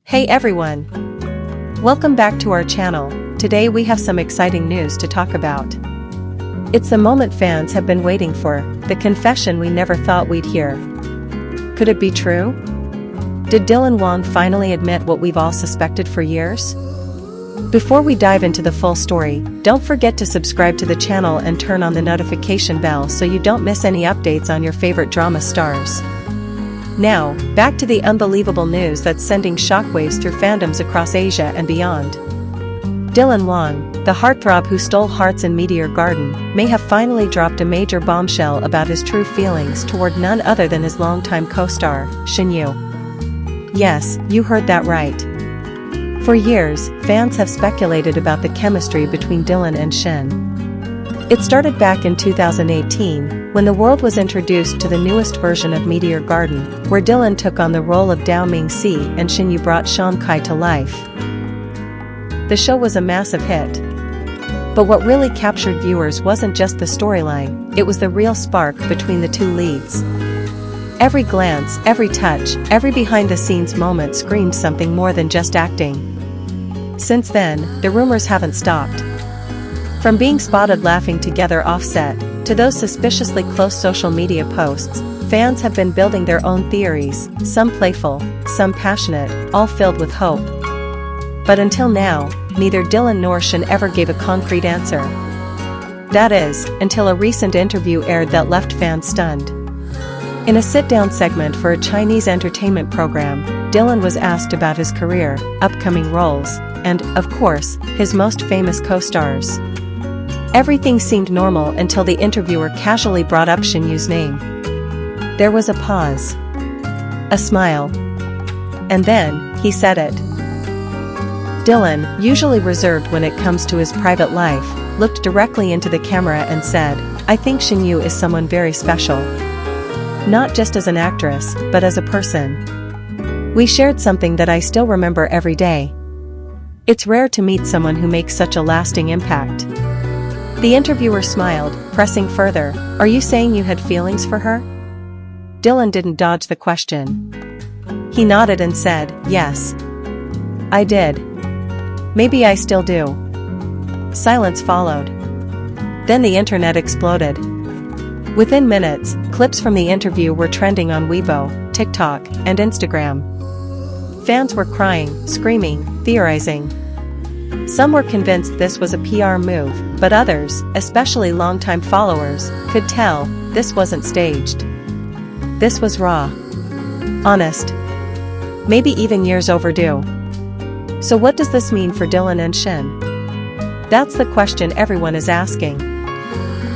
Hey everyone! Welcome back to our channel. Today we have some exciting news to talk about. It's the moment fans have been waiting for, the confession we never thought we'd hear. Could it be true? Did Wang finally admit what we've all suspected for years? Before we dive into the full story, don't forget to subscribe to the channel and turn on the notification bell so you don't miss any updates on your favorite drama stars. Now, back to the unbelievable news that's sending shockwaves through fandoms across Asia and beyond. Wang, the heartthrob who stole hearts in Meteor Garden, may have finally dropped a major bombshell about his true feelings toward none other than his longtime co-star, Shen Yue. Yes, you heard that right. For years, fans have speculated about the chemistry between Dylan and Shen. It started back in 2018, when the world was introduced to the newest version of Meteor Garden, where Dylan took on the role of Dao Mingxi and Shen Yue brought Shan Kai to life. The show was a massive hit. But what really captured viewers wasn't just the storyline, it was the real spark between the two leads. Every glance, every touch, every behind-the-scenes moment screamed something more than just acting. Since then, the rumors haven't stopped. From being spotted laughing together off-set, to those suspiciously close social media posts, fans have been building their own theories, some playful, some passionate, all filled with hope. But until now, neither Dylan nor Shen ever gave a concrete answer. That is, until a recent interview aired that left fans stunned. In a sit-down segment for a Chinese entertainment program, Dylan was asked about his career, upcoming roles, and, of course, his most famous co-stars. Everything seemed normal until the interviewer casually brought up Shen Yue's name. There was a pause. A smile. And then, he said it. Dylan, usually reserved when it comes to his private life, looked directly into the camera and said, "I think Shen Yue is someone very special. Not just as an actress, but as a person. We shared something that I still remember every day. It's rare to meet someone who makes such a lasting impact." The interviewer smiled, pressing further, "Are you saying you had feelings for her?" Dylan didn't dodge the question. He nodded and said, "Yes. I did. Maybe I still do." Silence followed. Then the internet exploded. Within minutes, clips from the interview were trending on Weibo, TikTok, and Instagram. Fans were crying, screaming, theorizing. Some were convinced this was a PR move, but others, especially longtime followers, could tell this wasn't staged. This was raw. Honest. Maybe even years overdue. So what does this mean for Dylan and Shen? That's the question everyone is asking.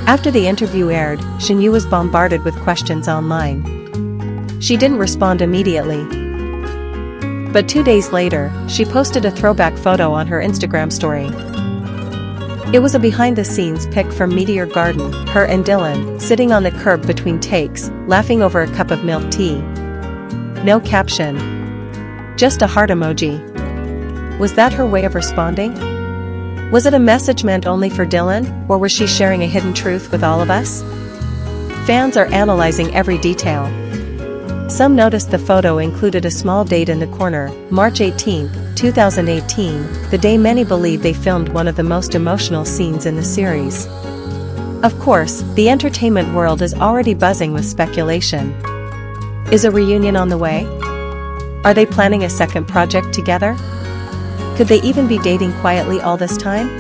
After the interview aired, Shen Yue was bombarded with questions online. She didn't respond immediately. But 2 days later, she posted a throwback photo on her Instagram story. It was a behind-the-scenes pic from Meteor Garden, her and Dylan, sitting on the curb between takes, laughing over a cup of milk tea. No caption. Just a heart emoji. Was that her way of responding? Was it a message meant only for Dylan, or was she sharing a hidden truth with all of us? Fans are analyzing every detail. Some noticed the photo included a small date in the corner, March 18, 2018, the day many believe they filmed one of the most emotional scenes in the series. Of course, the entertainment world is already buzzing with speculation. Is a reunion on the way? Are they planning a second project together? Could they even be dating quietly all this time?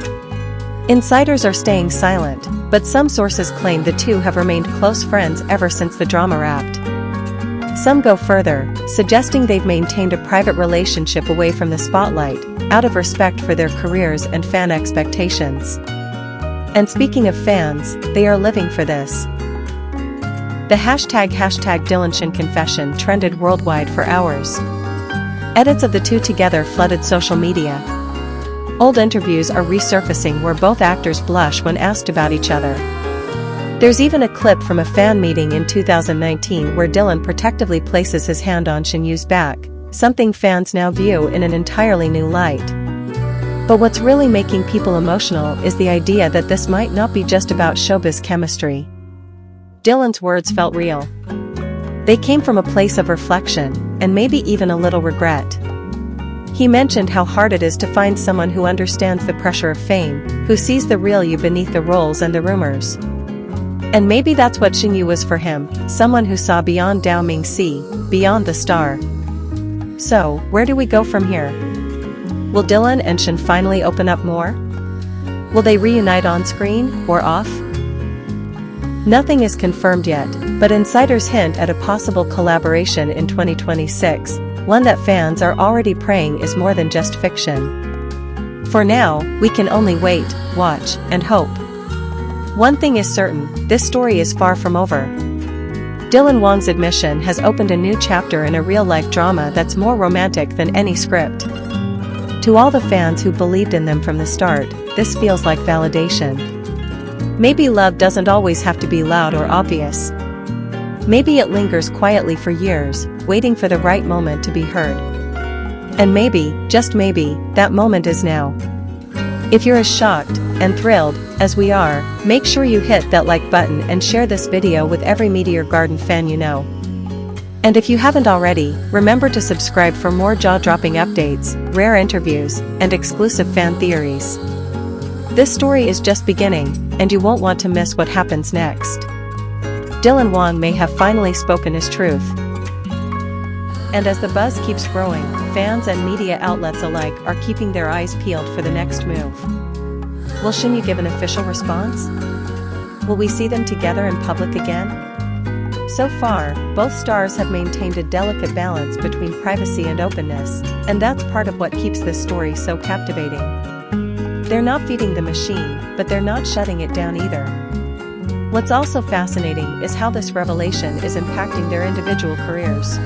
Insiders are staying silent, but some sources claim the two have remained close friends ever since the drama wrapped. Some go further, suggesting they've maintained a private relationship away from the spotlight, out of respect for their careers and fan expectations. And speaking of fans, they are living for this. The hashtag #DylanShen confession trended worldwide for hours. Edits of the two together flooded social media. Old interviews are resurfacing where both actors blush when asked about each other. There's even a clip from a fan meeting in 2019 where Dylan protectively places his hand on Shen Yue's back, something fans now view in an entirely new light. But what's really making people emotional is the idea that this might not be just about showbiz chemistry. Dylan's words felt real. They came from a place of reflection, and maybe even a little regret. He mentioned how hard it is to find someone who understands the pressure of fame, who sees the real you beneath the roles and the rumors. And maybe that's what Shen Yue was for him, someone who saw beyond Dao Mingxi, beyond the star. So, where do we go from here? Will Dylan and Shen finally open up more? Will they reunite on screen, or off? Nothing is confirmed yet, but insiders hint at a possible collaboration in 2026, one that fans are already praying is more than just fiction. For now, we can only wait, watch, and hope. One thing is certain, this story is far from over. Dylan Wang's admission has opened a new chapter in a real-life drama that's more romantic than any script. To all the fans who believed in them from the start, this feels like validation. Maybe love doesn't always have to be loud or obvious. Maybe it lingers quietly for years, waiting for the right moment to be heard. And maybe, just maybe, that moment is now. If you're as shocked and thrilled as we are, make sure you hit that like button and share this video with every Meteor Garden fan you know. And if you haven't already, remember to subscribe for more jaw-dropping updates, rare interviews, and exclusive fan theories. This story is just beginning, and you won't want to miss what happens next. Dylan Wang may have finally spoken his truth. And as the buzz keeps growing, fans and media outlets alike are keeping their eyes peeled for the next move. Will Shen Yue give an official response? Will we see them together in public again? So far, both stars have maintained a delicate balance between privacy and openness, and that's part of what keeps this story so captivating. They're not feeding the machine, but they're not shutting it down either. What's also fascinating is how this revelation is impacting their individual careers.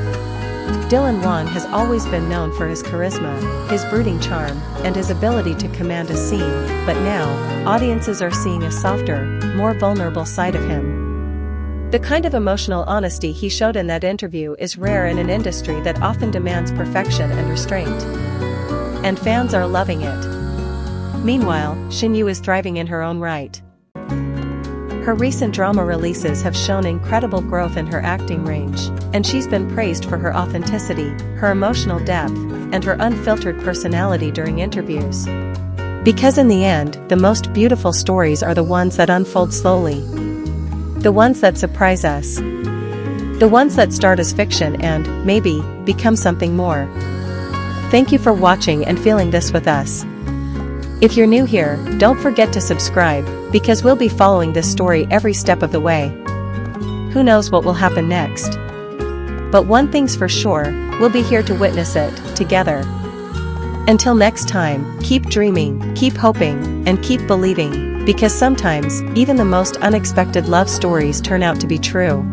Dylan Wang has always been known for his charisma, his brooding charm, and his ability to command a scene, but now, audiences are seeing a softer, more vulnerable side of him. The kind of emotional honesty he showed in that interview is rare in an industry that often demands perfection and restraint. And fans are loving it. Meanwhile, Shen Yue is thriving in her own right. Her recent drama releases have shown incredible growth in her acting range, and she's been praised for her authenticity, her emotional depth, and her unfiltered personality during interviews. Because in the end, the most beautiful stories are the ones that unfold slowly. The ones that surprise us. The ones that start as fiction and, maybe, become something more. Thank you for watching and feeling this with us. If you're new here, don't forget to subscribe, because we'll be following this story every step of the way. Who knows what will happen next? But one thing's for sure, we'll be here to witness it, together. Until next time, keep dreaming, keep hoping, and keep believing, because sometimes, even the most unexpected love stories turn out to be true.